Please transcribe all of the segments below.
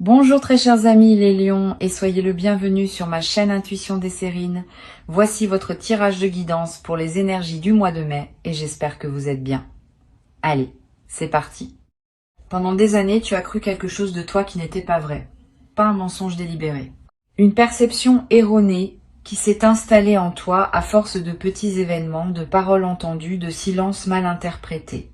Bonjour très chers amis les lions et soyez le bienvenu sur ma chaîne Intuition des Sérines. Voici votre tirage de guidance pour les énergies du mois de mai et j'espère que vous êtes bien. Allez, c'est parti. Pendant des années, tu as cru quelque chose de toi qui n'était pas vrai. Pas un mensonge délibéré. Une perception erronée qui s'est installée en toi à force de petits événements, de paroles entendues, de silences mal interprétés.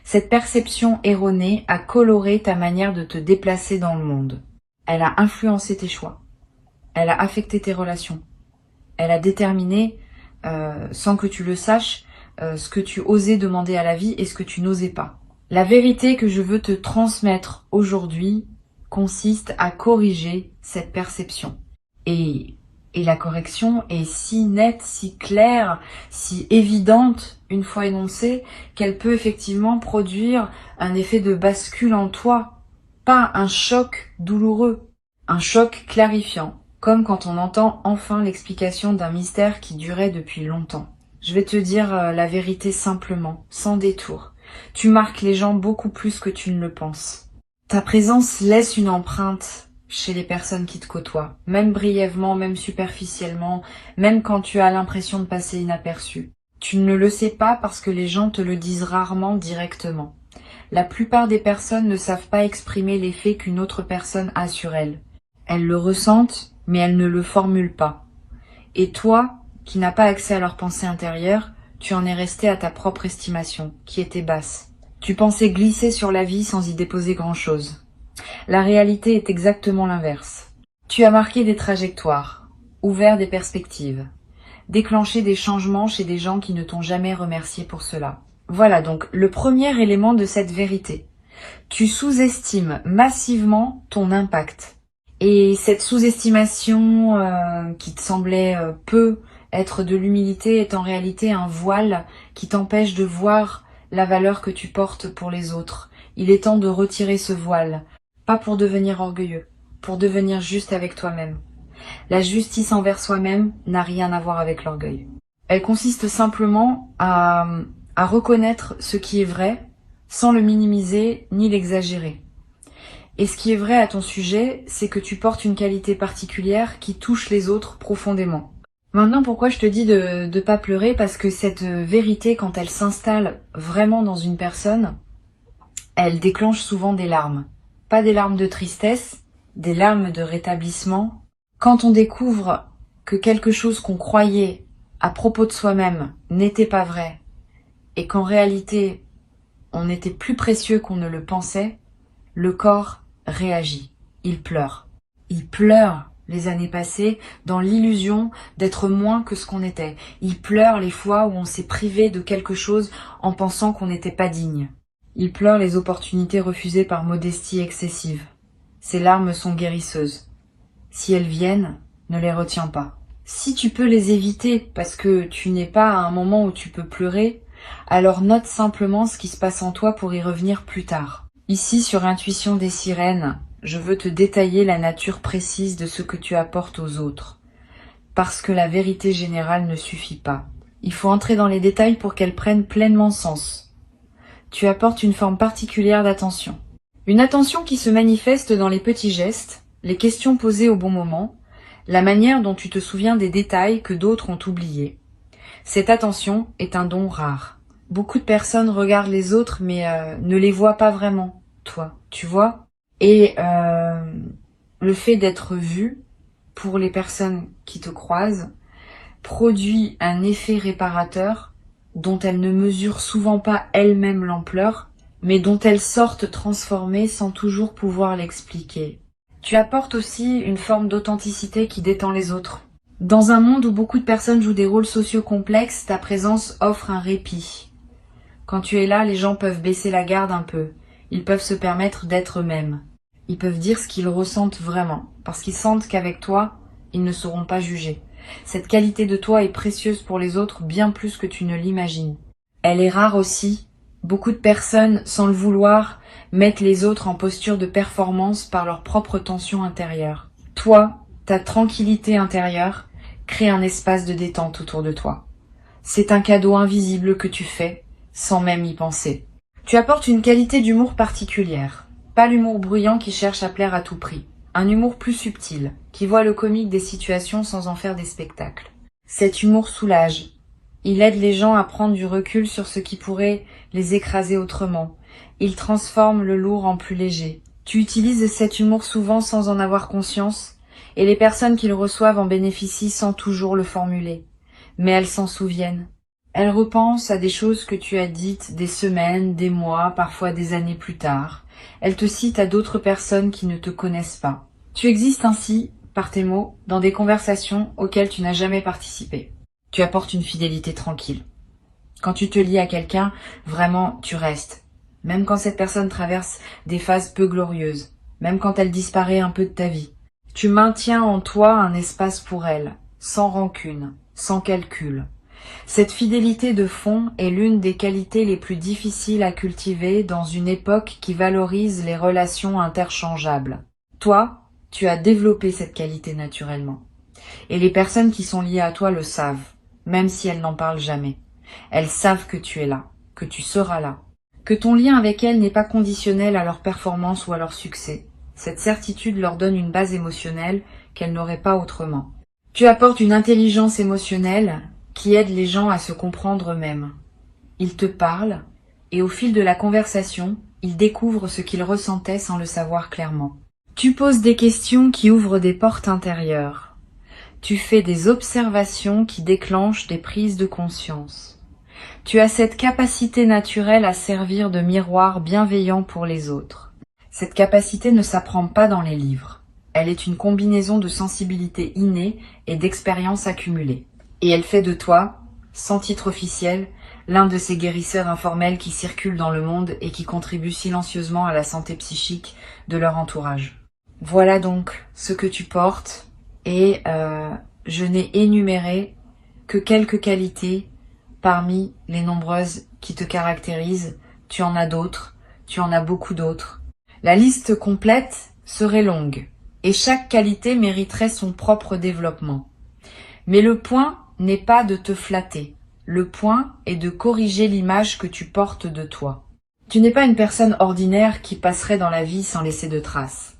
Cette perception erronée a coloré ta manière de te déplacer dans le monde. Elle a influencé tes choix. Elle a affecté tes relations. Elle a déterminé, sans que tu le saches, ce que tu osais demander à la vie et ce que tu n'osais pas. La vérité que je veux te transmettre aujourd'hui consiste à corriger cette perception. Et la correction est si nette, si claire, si évidente, une fois énoncée, qu'elle peut effectivement produire un effet de bascule en toi, pas un choc douloureux, un choc clarifiant, comme quand on entend enfin l'explication d'un mystère qui durait depuis longtemps. Je vais te dire la vérité simplement, sans détour. Tu marques les gens beaucoup plus que tu ne le penses. Ta présence laisse une empreinte chez les personnes qui te côtoient, même brièvement, même superficiellement, même quand tu as l'impression de passer inaperçu. Tu ne le sais pas parce que les gens te le disent rarement directement. La plupart des personnes ne savent pas exprimer l'effet qu'une autre personne a sur elles. Elles le ressentent, mais elles ne le formulent pas. Et toi, qui n'as pas accès à leur pensée intérieure, tu en es resté à ta propre estimation, qui était basse. Tu pensais glisser sur la vie sans y déposer grand-chose. La réalité est exactement l'inverse. Tu as marqué des trajectoires, ouvert des perspectives, déclenché des changements chez des gens qui ne t'ont jamais remercié pour cela. Voilà donc le premier élément de cette vérité. Tu sous-estimes massivement ton impact. Et cette sous-estimation qui te semblait peu être de l'humilité est en réalité un voile qui t'empêche de voir la valeur que tu portes pour les autres. Il est temps de retirer ce voile. Pas pour devenir orgueilleux, pour devenir juste avec toi-même. La justice envers soi-même n'a rien à voir avec l'orgueil. Elle consiste simplement à reconnaître ce qui est vrai, sans le minimiser ni l'exagérer. Et ce qui est vrai à ton sujet, c'est que tu portes une qualité particulière qui touche les autres profondément. Maintenant, pourquoi je te dis de pas pleurer? Parce que cette vérité, quand elle s'installe vraiment dans une personne, elle déclenche souvent des larmes. Pas des larmes de tristesse, des larmes de rétablissement. Quand on découvre que quelque chose qu'on croyait à propos de soi-même n'était pas vrai, et qu'en réalité, on était plus précieux qu'on ne le pensait, le corps réagit. Il pleure. Il pleure les années passées dans l'illusion d'être moins que ce qu'on était. Il pleure les fois où on s'est privé de quelque chose en pensant qu'on n'était pas digne. Il pleure les opportunités refusées par modestie excessive. Ces larmes sont guérisseuses. Si elles viennent, ne les retiens pas. Si tu peux les éviter parce que tu n'es pas à un moment où tu peux pleurer, alors note simplement ce qui se passe en toi pour y revenir plus tard. Ici, sur Intuition des Sirènes, je veux te détailler la nature précise de ce que tu apportes aux autres. Parce que la vérité générale ne suffit pas. Il faut entrer dans les détails pour qu'elle prenne pleinement sens. Tu apportes une forme particulière d'attention. Une attention qui se manifeste dans les petits gestes, les questions posées au bon moment, la manière dont tu te souviens des détails que d'autres ont oubliés. Cette attention est un don rare. Beaucoup de personnes regardent les autres mais ne les voient pas vraiment, toi, tu vois. Et le fait d'être vu, pour les personnes qui te croisent, produit un effet réparateur dont elles ne mesurent souvent pas elles-mêmes l'ampleur, mais dont elles sortent transformées sans toujours pouvoir l'expliquer. Tu apportes aussi une forme d'authenticité qui détend les autres. Dans un monde où beaucoup de personnes jouent des rôles sociaux complexes, ta présence offre un répit. Quand tu es là, les gens peuvent baisser la garde un peu. Ils peuvent se permettre d'être eux-mêmes. Ils peuvent dire ce qu'ils ressentent vraiment, parce qu'ils sentent qu'avec toi, ils ne seront pas jugés. Cette qualité de toi est précieuse pour les autres bien plus que tu ne l'imagines. Elle est rare aussi. Beaucoup de personnes, sans le vouloir, mettent les autres en posture de performance par leur propre tension intérieure. Toi, ta tranquillité intérieure, crée un espace de détente autour de toi. C'est un cadeau invisible que tu fais, sans même y penser. Tu apportes une qualité d'humour particulière. Pas l'humour bruyant qui cherche à plaire à tout prix. Un humour plus subtil, qui voit le comique des situations sans en faire des spectacles. Cet humour soulage. Il aide les gens à prendre du recul sur ce qui pourrait les écraser autrement. Il transforme le lourd en plus léger. Tu utilises cet humour souvent sans en avoir conscience, et les personnes qui le reçoivent en bénéficient sans toujours le formuler. Mais elles s'en souviennent. Elles repensent à des choses que tu as dites des semaines, des mois, parfois des années plus tard. Elles te citent à d'autres personnes qui ne te connaissent pas. Tu existes ainsi, par tes mots, dans des conversations auxquelles tu n'as jamais participé. Tu apportes une fidélité tranquille. Quand tu te lis à quelqu'un, vraiment, tu restes. Même quand cette personne traverse des phases peu glorieuses. Même quand elle disparaît un peu de ta vie. Tu maintiens en toi un espace pour elle, sans rancune, sans calcul. Cette fidélité de fond est l'une des qualités les plus difficiles à cultiver dans une époque qui valorise les relations interchangeables. Toi, tu as développé cette qualité naturellement. Et les personnes qui sont liées à toi le savent, même si elles n'en parlent jamais. Elles savent que tu es là, que tu seras là, que ton lien avec elles n'est pas conditionnel à leur performance ou à leur succès. Cette certitude leur donne une base émotionnelle qu'elles n'auraient pas autrement. Tu apportes une intelligence émotionnelle qui aide les gens à se comprendre eux-mêmes. Ils te parlent, et au fil de la conversation, ils découvrent ce qu'ils ressentaient sans le savoir clairement. Tu poses des questions qui ouvrent des portes intérieures. Tu fais des observations qui déclenchent des prises de conscience. Tu as cette capacité naturelle à servir de miroir bienveillant pour les autres. Cette capacité ne s'apprend pas dans les livres. Elle est une combinaison de sensibilité innée et d'expérience accumulée. Et elle fait de toi, sans titre officiel, l'un de ces guérisseurs informels qui circulent dans le monde et qui contribuent silencieusement à la santé psychique de leur entourage. Voilà donc ce que tu portes, et je n'ai énuméré que quelques qualités parmi les nombreuses qui te caractérisent. Tu en as d'autres, tu en as beaucoup d'autres. La liste complète serait longue, et chaque qualité mériterait son propre développement. Mais le point n'est pas de te flatter. Le point est de corriger l'image que tu portes de toi. Tu n'es pas une personne ordinaire qui passerait dans la vie sans laisser de traces.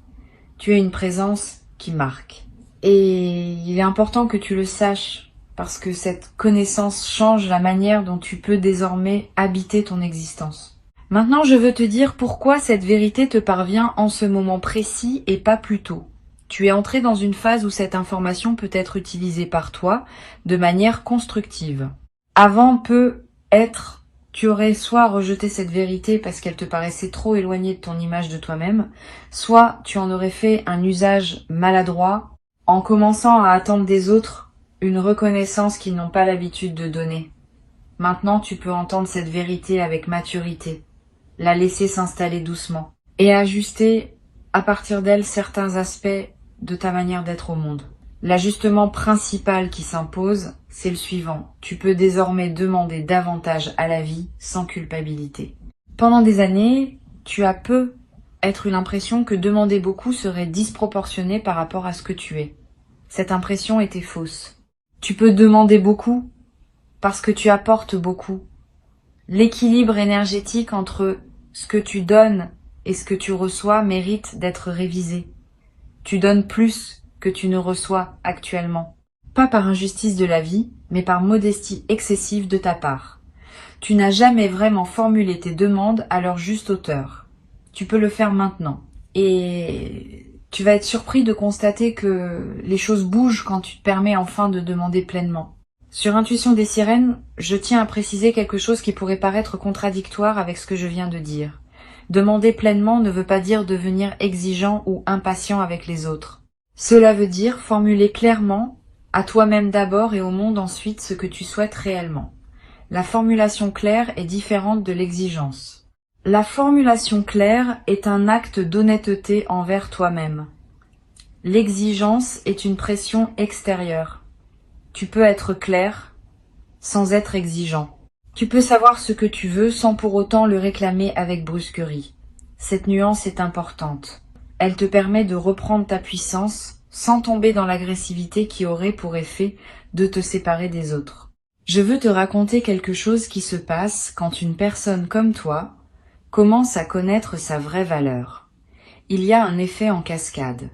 Tu es une présence qui marque. Et il est important que tu le saches, parce que cette connaissance change la manière dont tu peux désormais habiter ton existence. Maintenant, je veux te dire pourquoi cette vérité te parvient en ce moment précis et pas plus tôt. Tu es entré dans une phase où cette information peut être utilisée par toi de manière constructive. Avant peut-être, tu aurais soit rejeté cette vérité parce qu'elle te paraissait trop éloignée de ton image de toi-même, soit tu en aurais fait un usage maladroit en commençant à attendre des autres une reconnaissance qu'ils n'ont pas l'habitude de donner. Maintenant, tu peux entendre cette vérité avec maturité, la laisser s'installer doucement et ajuster à partir d'elle certains aspects de ta manière d'être au monde. L'ajustement principal qui s'impose, c'est le suivant. Tu peux désormais demander davantage à la vie sans culpabilité. Pendant des années, tu as peu eu l'impression que demander beaucoup serait disproportionné par rapport à ce que tu es. Cette impression était fausse. Tu peux demander beaucoup parce que tu apportes beaucoup. L'équilibre énergétique entre ce que tu donnes et ce que tu reçois mérite d'être révisé. Tu donnes plus que tu ne reçois actuellement. Pas par injustice de la vie, mais par modestie excessive de ta part. Tu n'as jamais vraiment formulé tes demandes à leur juste hauteur. Tu peux le faire maintenant. Et tu vas être surpris de constater que les choses bougent quand tu te permets enfin de demander pleinement. Sur Intuition des sirènes, je tiens à préciser quelque chose qui pourrait paraître contradictoire avec ce que je viens de dire. Demander pleinement ne veut pas dire devenir exigeant ou impatient avec les autres. Cela veut dire formuler clairement, à toi-même d'abord et au monde ensuite, ce que tu souhaites réellement. La formulation claire est différente de l'exigence. La formulation claire est un acte d'honnêteté envers toi-même. L'exigence est une pression extérieure. Tu peux être clair sans être exigeant. Tu peux savoir ce que tu veux sans pour autant le réclamer avec brusquerie. Cette nuance est importante. Elle te permet de reprendre ta puissance sans tomber dans l'agressivité qui aurait pour effet de te séparer des autres. Je veux te raconter quelque chose qui se passe quand une personne comme toi commence à connaître sa vraie valeur. Il y a un effet en cascade.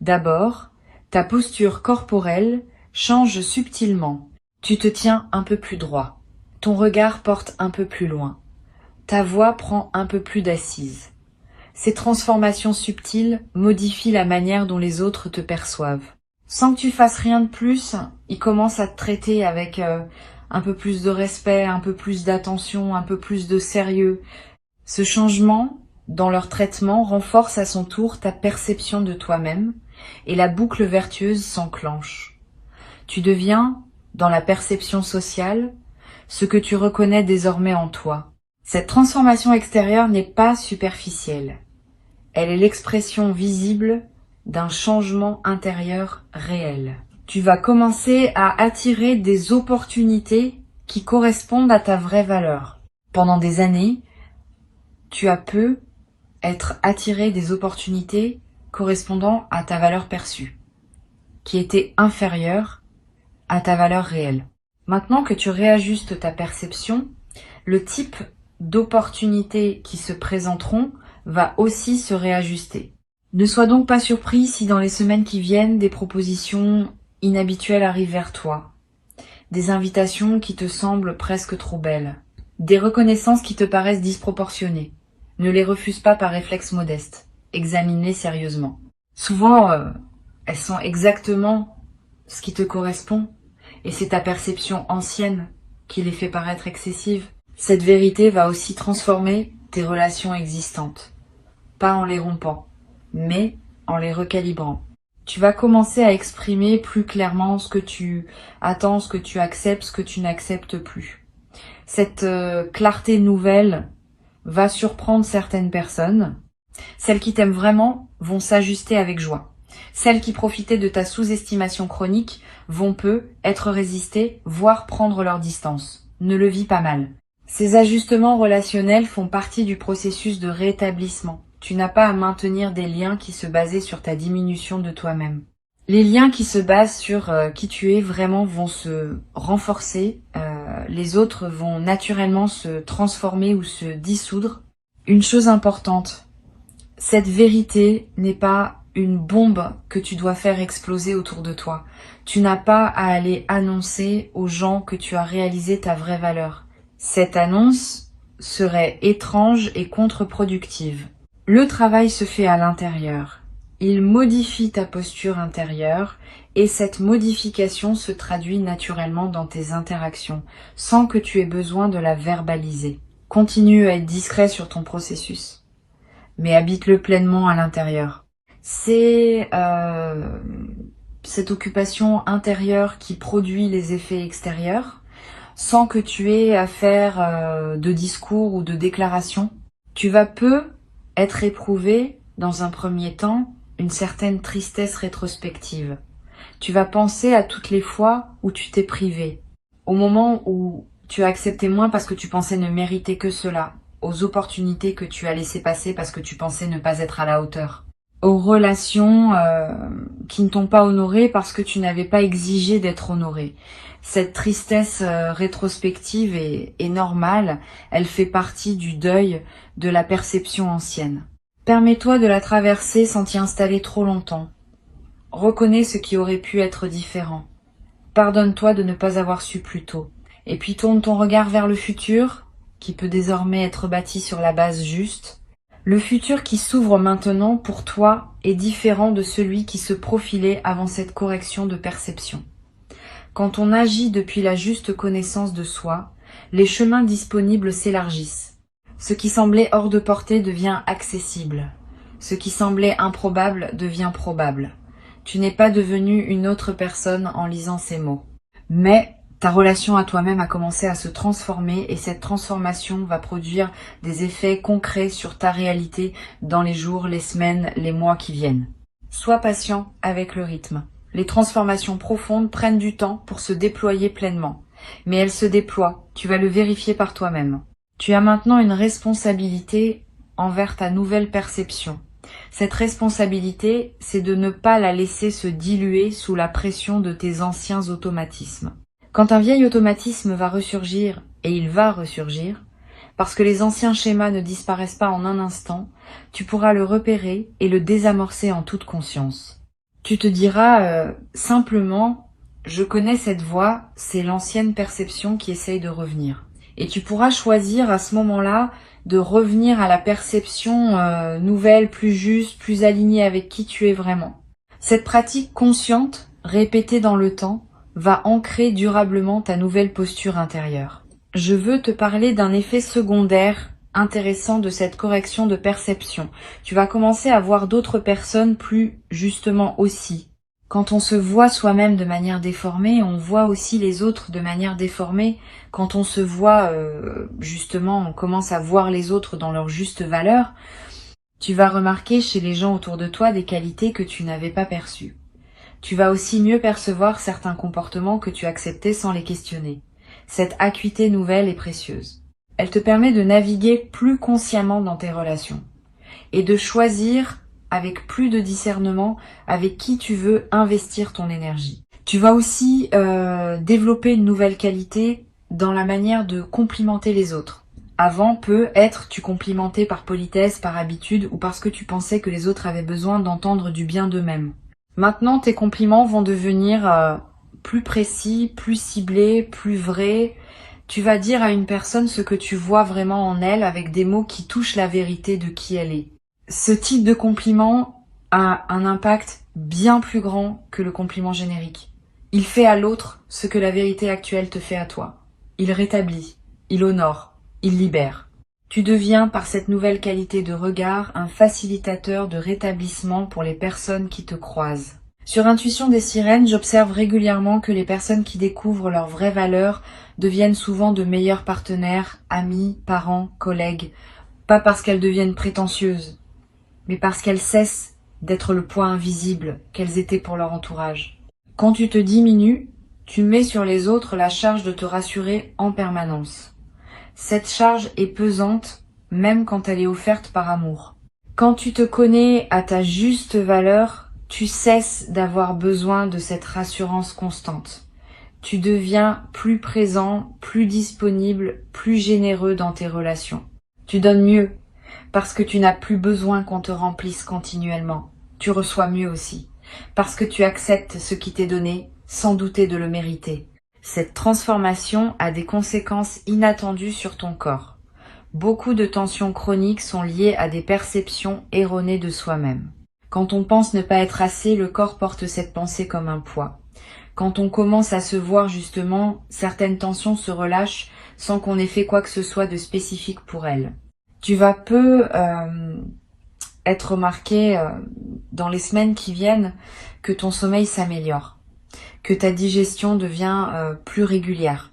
D'abord, ta posture corporelle change subtilement. Tu te tiens un peu plus droit. Ton regard porte un peu plus loin. Ta voix prend un peu plus d'assise. Ces transformations subtiles modifient la manière dont les autres te perçoivent. Sans que tu fasses rien de plus, ils commencent à te traiter avec un peu plus de respect, un peu plus d'attention, un peu plus de sérieux. Ce changement dans leur traitement renforce à son tour ta perception de toi-même et la boucle vertueuse s'enclenche. Tu deviens, dans la perception sociale, ce que tu reconnais désormais en toi. Cette transformation extérieure n'est pas superficielle. Elle est l'expression visible d'un changement intérieur réel. Tu vas commencer à attirer des opportunités qui correspondent à ta vraie valeur. Pendant des années, tu as pu être attiré des opportunités correspondant à ta valeur perçue, qui était inférieure à ta valeur réelle. Maintenant que tu réajustes ta perception, le type d'opportunités qui se présenteront va aussi se réajuster. Ne sois donc pas surpris si dans les semaines qui viennent, des propositions inhabituelles arrivent vers toi, des invitations qui te semblent presque trop belles, des reconnaissances qui te paraissent disproportionnées. Ne les refuse pas par réflexe modeste. Examine-les sérieusement. Souvent, elles sont exactement ce qui te correspond, et c'est ta perception ancienne qui les fait paraître excessives. Cette vérité va aussi transformer tes relations existantes. Pas en les rompant, mais en les recalibrant. Tu vas commencer à exprimer plus clairement ce que tu attends, ce que tu acceptes, ce que tu n'acceptes plus. Cette clarté nouvelle va surprendre certaines personnes. Celles qui t'aiment vraiment vont s'ajuster avec joie. Celles qui profitaient de ta sous-estimation chronique vont peu être résistées, voire prendre leur distance. Ne le vis pas mal. Ces ajustements relationnels font partie du processus de rétablissement. Tu n'as pas à maintenir des liens qui se basaient sur ta diminution de toi-même. Les liens qui se basent sur qui tu es vraiment vont se renforcer, les autres vont naturellement se transformer ou se dissoudre. Une chose importante, cette vérité n'est pas une bombe que tu dois faire exploser autour de toi. Tu n'as pas à aller annoncer aux gens que tu as réalisé ta vraie valeur. Cette annonce serait étrange et contre-productive. Le travail se fait à l'intérieur. Il modifie ta posture intérieure et cette modification se traduit naturellement dans tes interactions, sans que tu aies besoin de la verbaliser. Continue à être discret sur ton processus, mais habite-le pleinement à l'intérieur. C'est cette occupation intérieure qui produit les effets extérieurs, sans que tu aies à faire de discours ou de déclarations. Tu vas peu être éprouvé, dans un premier temps, une certaine tristesse rétrospective. Tu vas penser à toutes les fois où tu t'es privé, au moment où tu as accepté moins parce que tu pensais ne mériter que cela, aux opportunités que tu as laissées passer parce que tu pensais ne pas être à la hauteur, aux relations qui ne t'ont pas honoré parce que tu n'avais pas exigé d'être honoré. Cette tristesse rétrospective est normale, elle fait partie du deuil de la perception ancienne. Permets-toi de la traverser sans t'y installer trop longtemps. Reconnais ce qui aurait pu être différent. Pardonne-toi de ne pas avoir su plus tôt. Et puis tourne ton regard vers le futur, qui peut désormais être bâti sur la base juste. Le futur qui s'ouvre maintenant pour toi est différent de celui qui se profilait avant cette correction de perception. Quand on agit depuis la juste connaissance de soi, les chemins disponibles s'élargissent. Ce qui semblait hors de portée devient accessible. Ce qui semblait improbable devient probable. Tu n'es pas devenu une autre personne en lisant ces mots. Mais ta relation à toi-même a commencé à se transformer et cette transformation va produire des effets concrets sur ta réalité dans les jours, les semaines, les mois qui viennent. Sois patient avec le rythme. Les transformations profondes prennent du temps pour se déployer pleinement. Mais elles se déploient, tu vas le vérifier par toi-même. Tu as maintenant une responsabilité envers ta nouvelle perception. Cette responsabilité, c'est de ne pas la laisser se diluer sous la pression de tes anciens automatismes. Quand un vieil automatisme va ressurgir, et il va ressurgir, Parce que les anciens schémas ne disparaissent pas en un instant, tu pourras le repérer et le désamorcer en toute conscience. Tu te diras simplement, je connais cette voix, c'est l'ancienne perception qui essaye de revenir. Et tu pourras choisir à ce moment-là de revenir à la perception nouvelle, plus juste, plus alignée avec qui tu es vraiment. Cette pratique consciente, répétée dans le temps, va ancrer durablement ta nouvelle posture intérieure. Je veux te parler d'un effet secondaire intéressant de cette correction de perception. Tu vas commencer à voir d'autres personnes plus justement aussi. Quand on se voit soi-même de manière déformée, on voit aussi les autres de manière déformée. Quand on se voit, justement, on commence à voir les autres dans leur juste valeur, tu vas remarquer chez les gens autour de toi des qualités que tu n'avais pas perçues. Tu vas aussi mieux percevoir certains comportements que tu acceptais sans les questionner. Cette acuité nouvelle est précieuse. Elle te permet de naviguer plus consciemment dans tes relations et de choisir avec plus de discernement avec qui tu veux investir ton énergie. Tu vas aussi développer une nouvelle qualité dans la manière de complimenter les autres. Avant, peut-être tu complimentais par politesse, par habitude ou parce que tu pensais que les autres avaient besoin d'entendre du bien d'eux-mêmes. Maintenant, tes compliments vont devenir plus précis, plus ciblés, plus vrais. Tu vas dire à une personne ce que tu vois vraiment en elle avec des mots qui touchent la vérité de qui elle est. Ce type de compliment a un impact bien plus grand que le compliment générique. Il fait à l'autre ce que la vérité actuelle te fait à toi. Il rétablit, il honore, il libère. Tu deviens, par cette nouvelle qualité de regard, un facilitateur de rétablissement pour les personnes qui te croisent. Sur Intuition des Sirènes, j'observe régulièrement que les personnes qui découvrent leurs vraies valeurs deviennent souvent de meilleurs partenaires, amis, parents, collègues. Pas parce qu'elles deviennent prétentieuses, mais parce qu'elles cessent d'être le poids invisible qu'elles étaient pour leur entourage. Quand tu te diminues, tu mets sur les autres la charge de te rassurer en permanence. Cette charge est pesante, même quand elle est offerte par amour. Quand tu te connais à ta juste valeur, tu cesses d'avoir besoin de cette rassurance constante. Tu deviens plus présent, plus disponible, plus généreux dans tes relations. Tu donnes mieux, parce que tu n'as plus besoin qu'on te remplisse continuellement. Tu reçois mieux aussi, parce que tu acceptes ce qui t'est donné, sans douter de le mériter. Cette transformation a des conséquences inattendues sur ton corps. Beaucoup de tensions chroniques sont liées à des perceptions erronées de soi-même. Quand on pense ne pas être assez, le corps porte cette pensée comme un poids. Quand on commence à se voir justement, certaines tensions se relâchent sans qu'on ait fait quoi que ce soit de spécifique pour elles. Tu vas être remarqué dans les semaines qui viennent que ton sommeil s'améliore, que ta digestion devient plus régulière,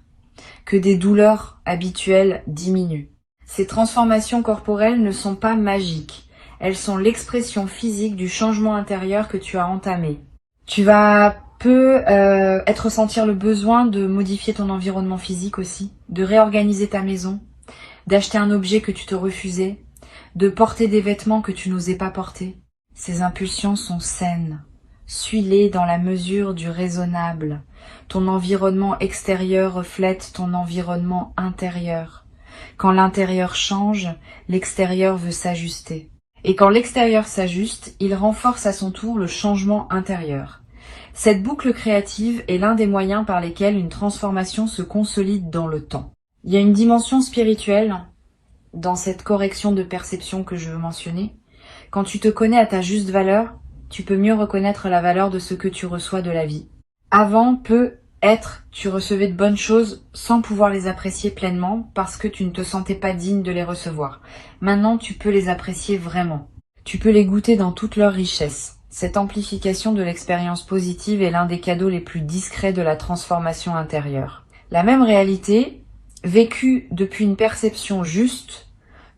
que des douleurs habituelles diminuent. Ces transformations corporelles ne sont pas magiques. Elles sont l'expression physique du changement intérieur que tu as entamé. Tu vas être ressentir le besoin de modifier ton environnement physique aussi, de réorganiser ta maison, d'acheter un objet que tu te refusais, de porter des vêtements que tu n'osais pas porter. Ces impulsions sont saines. Suis-les dans la mesure du raisonnable. Ton environnement extérieur reflète ton environnement intérieur. Quand l'intérieur change, l'extérieur veut s'ajuster. Et quand l'extérieur s'ajuste, il renforce à son tour le changement intérieur. Cette boucle créative est l'un des moyens par lesquels une transformation se consolide dans le temps. Il y a une dimension spirituelle dans cette correction de perception que je veux mentionner. Quand tu te connais à ta juste valeur, tu peux mieux reconnaître la valeur de ce que tu reçois de la vie. Avant, peut-être, tu recevais de bonnes choses sans pouvoir les apprécier pleinement parce que tu ne te sentais pas digne de les recevoir. Maintenant, tu peux les apprécier vraiment. Tu peux les goûter dans toute leur richesse. Cette amplification de l'expérience positive est l'un des cadeaux les plus discrets de la transformation intérieure. La même réalité, vécue depuis une perception juste,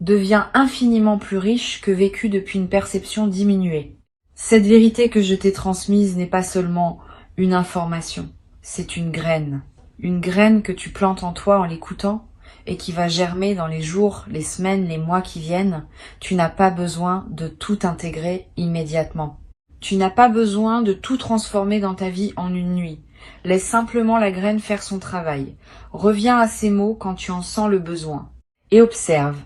devient infiniment plus riche que vécue depuis une perception diminuée. Cette vérité que je t'ai transmise n'est pas seulement une information, c'est une graine que tu plantes en toi en l'écoutant et qui va germer dans les jours, les semaines, les mois qui viennent. Tu n'as pas besoin de tout intégrer immédiatement. Tu n'as pas besoin de tout transformer dans ta vie en une nuit. Laisse simplement la graine faire son travail. Reviens à ces mots quand tu en sens le besoin. et observe,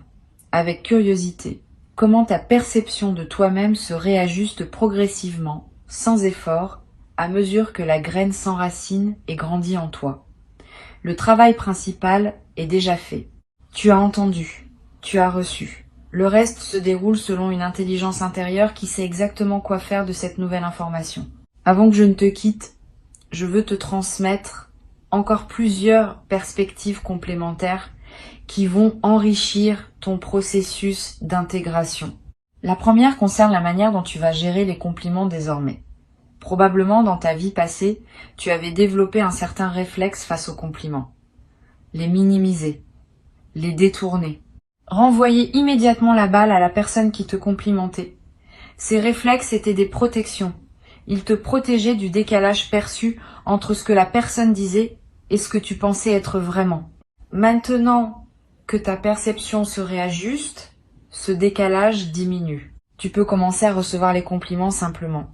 avec curiosité, comment ta perception de toi-même se réajuste progressivement, sans effort, à mesure que la graine s'enracine et grandit en toi. Le travail principal est déjà fait. Tu as entendu, tu as reçu. Le reste se déroule selon une intelligence intérieure qui sait exactement quoi faire de cette nouvelle information. Avant que je ne te quitte, je veux te transmettre encore plusieurs perspectives complémentaires qui vont enrichir ton processus d'intégration. La première concerne la manière dont tu vas gérer les compliments désormais. Probablement dans ta vie passée, tu avais développé un certain réflexe face aux compliments. Les minimiser, les détourner, renvoyer immédiatement la balle à la personne qui te complimentait. Ces réflexes étaient des protections. Ils te protégeaient du décalage perçu entre ce que la personne disait et ce que tu pensais être vraiment. Maintenant que ta perception se réajuste, ce décalage diminue. Tu peux commencer à recevoir les compliments simplement.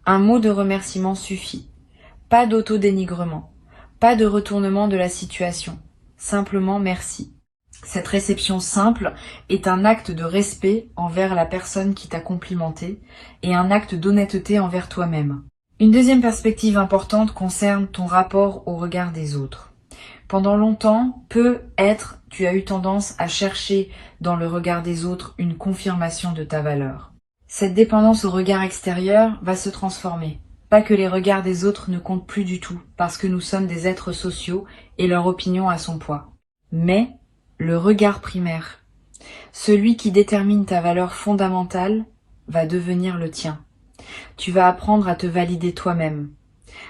Un mot de remerciement suffit. Pas d'auto-dénigrement, pas de retournement de la situation. Simplement merci. Cette réception simple est un acte de respect envers la personne qui t'a complimenté et un acte d'honnêteté envers toi-même. Une deuxième perspective importante concerne ton rapport au regard des autres. Pendant longtemps, tu as eu tendance à chercher dans le regard des autres une confirmation de ta valeur. Cette dépendance au regard extérieur va se transformer. Pas que les regards des autres ne comptent plus du tout, parce que nous sommes des êtres sociaux et leur opinion a son poids. Mais le regard primaire, celui qui détermine ta valeur fondamentale, va devenir le tien. Tu vas apprendre à te valider toi-même,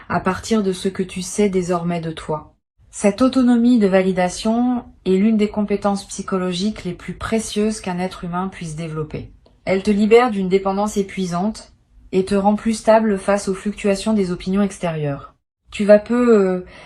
à partir de ce que tu sais désormais de toi. Cette autonomie de validation est l'une des compétences psychologiques les plus précieuses qu'un être humain puisse développer. Elle te libère d'une dépendance épuisante et te rend plus stable face aux fluctuations des opinions extérieures. Tu vas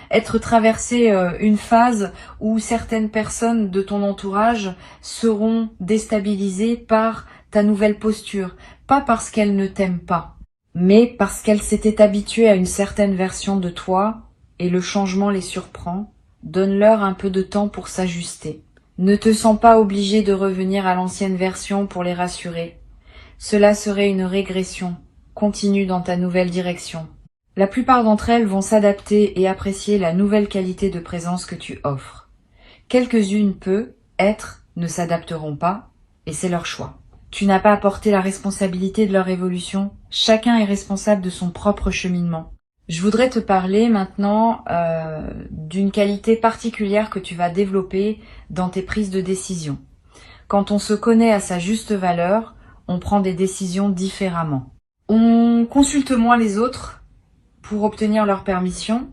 être traversé une phase où certaines personnes de ton entourage seront déstabilisées par ta nouvelle posture, pas parce qu'elles ne t'aiment pas, mais parce qu'elles s'étaient habituées à une certaine version de toi et le changement les surprend. Donne-leur un peu de temps pour s'ajuster. Ne te sens pas obligé de revenir à l'ancienne version pour les rassurer. Cela serait une régression. Continue dans ta nouvelle direction. La plupart d'entre elles vont s'adapter et apprécier la nouvelle qualité de présence que tu offres. Quelques-unes ne s'adapteront pas, et c'est leur choix. Tu n'as pas à porter la responsabilité de leur évolution. Chacun est responsable de son propre cheminement. Je voudrais te parler maintenant d'une qualité particulière que tu vas développer dans tes prises de décision. Quand on se connaît à sa juste valeur, on prend des décisions différemment. On consulte moins les autres pour obtenir leur permission.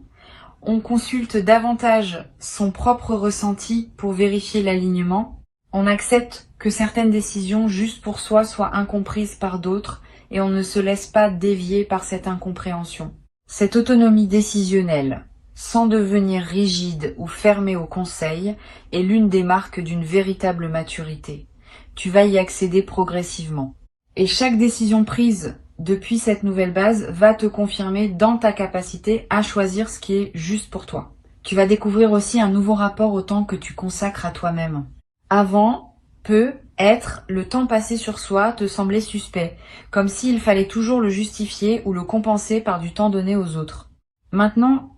On consulte davantage son propre ressenti pour vérifier l'alignement. On accepte que certaines décisions juste pour soi soient incomprises par d'autres et on ne se laisse pas dévier par cette incompréhension. Cette autonomie décisionnelle, sans devenir rigide ou fermé aux conseils, est l'une des marques d'une véritable maturité. Tu vas y accéder progressivement. Et chaque décision prise depuis cette nouvelle base va te confirmer dans ta capacité à choisir ce qui est juste pour toi. Tu vas découvrir aussi un nouveau rapport au temps que tu consacres à toi-même. Avant, le temps passé sur soi te semblait suspect, comme s'il fallait toujours le justifier ou le compenser par du temps donné aux autres. Maintenant,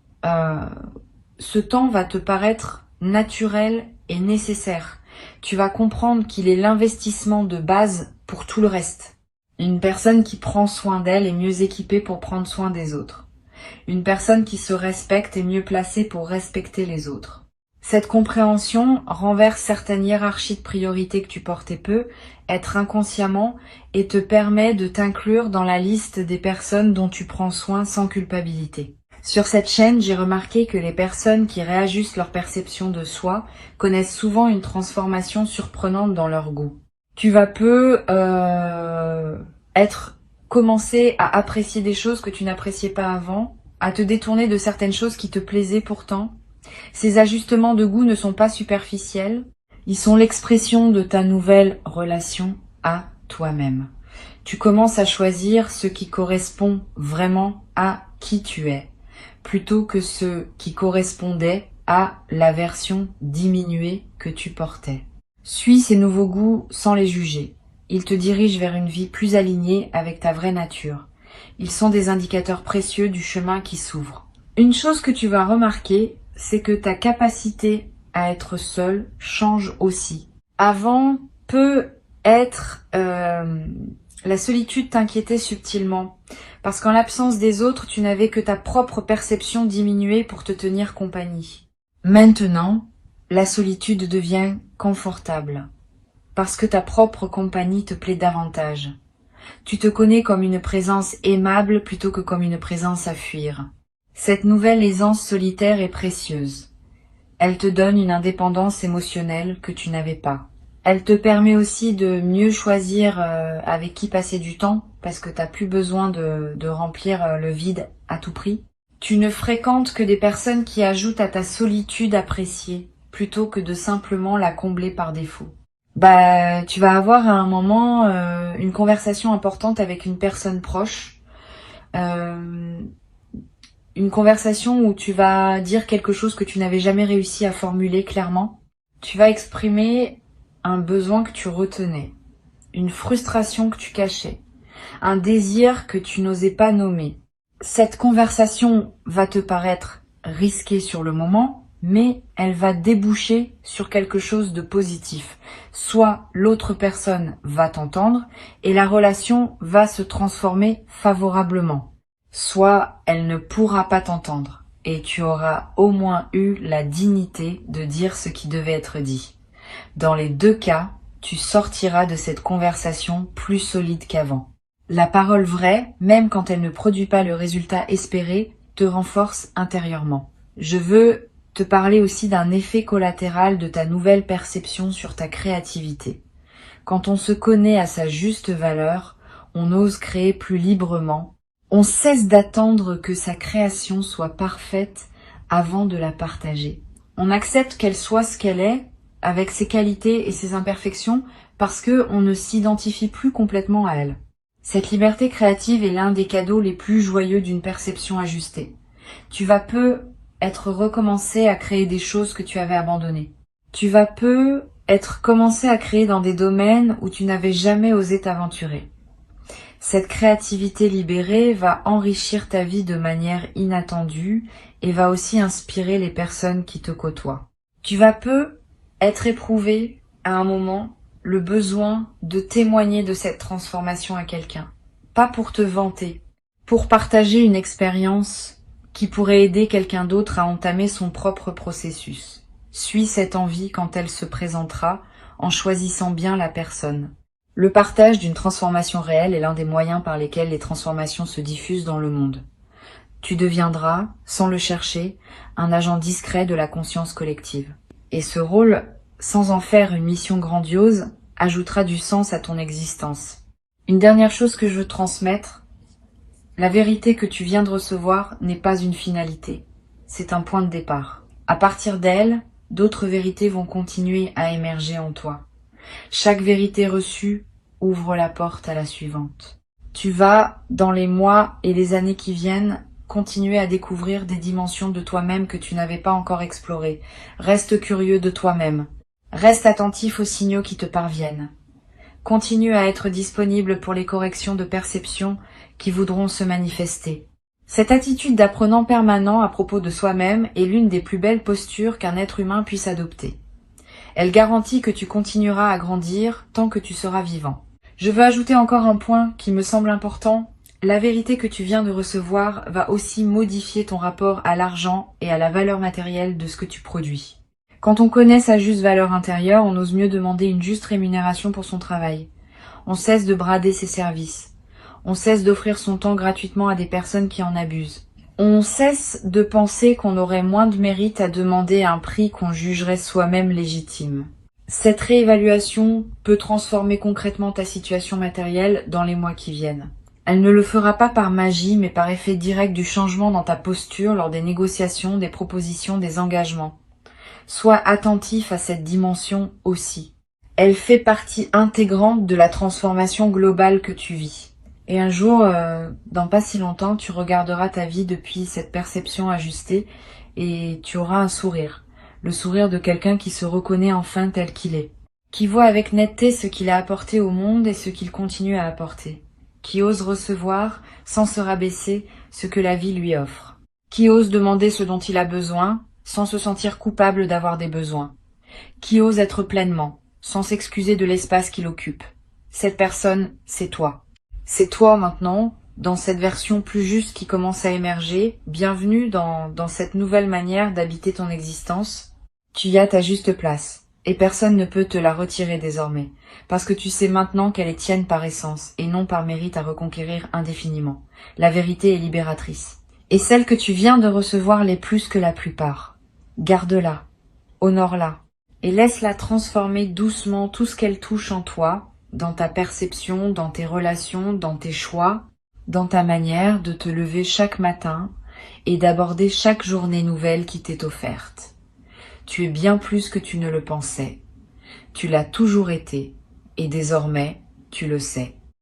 ce temps va te paraître naturel et nécessaire. Tu vas comprendre qu'il est l'investissement de base pour tout le reste. Une personne qui prend soin d'elle est mieux équipée pour prendre soin des autres. Une personne qui se respecte est mieux placée pour respecter les autres. Cette compréhension renverse certaines hiérarchies de priorités que tu portais être inconsciemment, et te permet de t'inclure dans la liste des personnes dont tu prends soin sans culpabilité. Sur cette chaîne, j'ai remarqué que les personnes qui réajustent leur perception de soi connaissent souvent une transformation surprenante dans leur goût. Tu vas commencer à apprécier des choses que tu n'appréciais pas avant, à te détourner de certaines choses qui te plaisaient pourtant. Ces ajustements de goût ne sont pas superficiels, ils sont l'expression de ta nouvelle relation à toi-même. Tu commences à choisir ce qui correspond vraiment à qui tu es, plutôt que ce qui correspondait à la version diminuée que tu portais. Suis ces nouveaux goûts sans les juger. Ils te dirigent vers une vie plus alignée avec ta vraie nature. Ils sont des indicateurs précieux du chemin qui s'ouvre. Une chose que tu vas remarquer, c'est que ta capacité à être seul change aussi. Avant peut être la solitude t'inquiétait subtilement, parce qu'en l'absence des autres, tu n'avais que ta propre perception diminuée pour te tenir compagnie. Maintenant, la solitude devient confortable, parce que ta propre compagnie te plaît davantage. Tu te connais comme une présence aimable plutôt que comme une présence à fuir. Cette nouvelle aisance solitaire est précieuse. Elle te donne une indépendance émotionnelle que tu n'avais pas. Elle te permet aussi de mieux choisir avec qui passer du temps, parce que tu n'as plus besoin de remplir le vide à tout prix. Tu ne fréquentes que des personnes qui ajoutent à ta solitude appréciée, plutôt que de simplement la combler par défaut. Tu vas avoir à un moment une conversation importante avec une personne proche, une conversation où tu vas dire quelque chose que tu n'avais jamais réussi à formuler clairement. Tu vas exprimer un besoin que tu retenais, une frustration que tu cachais, un désir que tu n'osais pas nommer. Cette conversation va te paraître risquée sur le moment, mais elle va déboucher sur quelque chose de positif. Soit l'autre personne va t'entendre et la relation va se transformer favorablement. Soit elle ne pourra pas t'entendre et tu auras au moins eu la dignité de dire ce qui devait être dit. Dans les deux cas, tu sortiras de cette conversation plus solide qu'avant. La parole vraie, même quand elle ne produit pas le résultat espéré, te renforce intérieurement. Je veux te parler aussi d'un effet collatéral de ta nouvelle perception sur ta créativité. Quand on se connaît à sa juste valeur, on ose créer plus librement. On cesse d'attendre que sa création soit parfaite avant de la partager. On accepte qu'elle soit ce qu'elle est, avec ses qualités et ses imperfections, parce que on ne s'identifie plus complètement à elle. Cette liberté créative est l'un des cadeaux les plus joyeux d'une perception ajustée. Tu vas peu être recommencé à créer des choses que tu avais abandonnées. Tu vas peu être commencé à créer dans des domaines où tu n'avais jamais osé t'aventurer. Cette créativité libérée va enrichir ta vie de manière inattendue et va aussi inspirer les personnes qui te côtoient. Tu vas peu être éprouvé à un moment le besoin de témoigner de cette transformation à quelqu'un. Pas pour te vanter, pour partager une expérience qui pourrait aider quelqu'un d'autre à entamer son propre processus. Suis cette envie quand elle se présentera en choisissant bien la personne. Le partage d'une transformation réelle est l'un des moyens par lesquels les transformations se diffusent dans le monde. Tu deviendras, sans le chercher, un agent discret de la conscience collective. Et ce rôle, sans en faire une mission grandiose, ajoutera du sens à ton existence. Une dernière chose que je veux transmettre, la vérité que tu viens de recevoir n'est pas une finalité, c'est un point de départ. À partir d'elle, d'autres vérités vont continuer à émerger en toi. Chaque vérité reçue ouvre la porte à la suivante. Tu vas, dans les mois et les années qui viennent, continuer à découvrir des dimensions de toi-même que tu n'avais pas encore explorées. Reste curieux de toi-même. Reste attentif aux signaux qui te parviennent. Continue à être disponible pour les corrections de perception qui voudront se manifester. Cette attitude d'apprenant permanent à propos de soi-même est l'une des plus belles postures qu'un être humain puisse adopter. Elle garantit que tu continueras à grandir tant que tu seras vivant. Je veux ajouter encore un point qui me semble important. La vérité que tu viens de recevoir va aussi modifier ton rapport à l'argent et à la valeur matérielle de ce que tu produis. Quand on connaît sa juste valeur intérieure, on ose mieux demander une juste rémunération pour son travail. On cesse de brader ses services. On cesse d'offrir son temps gratuitement à des personnes qui en abusent. On cesse de penser qu'on aurait moins de mérite à demander un prix qu'on jugerait soi-même légitime. Cette réévaluation peut transformer concrètement ta situation matérielle dans les mois qui viennent. Elle ne le fera pas par magie, mais par effet direct du changement dans ta posture lors des négociations, des propositions, des engagements. Sois attentif à cette dimension aussi. Elle fait partie intégrante de la transformation globale que tu vis. Et un jour, dans pas si longtemps, tu regarderas ta vie depuis cette perception ajustée et tu auras un sourire. Le sourire de quelqu'un qui se reconnaît enfin tel qu'il est. qui voit avec netteté ce qu'il a apporté au monde et ce qu'il continue à apporter, qui ose recevoir, sans se rabaisser, ce que la vie lui offre, qui ose demander ce dont il a besoin, sans se sentir coupable d'avoir des besoins, qui ose être pleinement, sans s'excuser de l'espace qu'il occupe. Cette personne, c'est toi. C'est toi maintenant, dans cette version plus juste qui commence à émerger. Bienvenue dans cette nouvelle manière d'habiter ton existence. Tu y as ta juste place, et personne ne peut te la retirer désormais, parce que tu sais maintenant qu'elle est tienne par essence, et non par mérite à reconquérir indéfiniment. La vérité est libératrice. Et celle que tu viens de recevoir l'est plus que la plupart. Garde-la, honore-la, et laisse-la transformer doucement tout ce qu'elle touche en toi, dans ta perception, dans tes relations, dans tes choix, dans ta manière de te lever chaque matin et d'aborder chaque journée nouvelle qui t'est offerte. Tu es bien plus que tu ne le pensais. Tu l'as toujours été, et désormais, tu le sais.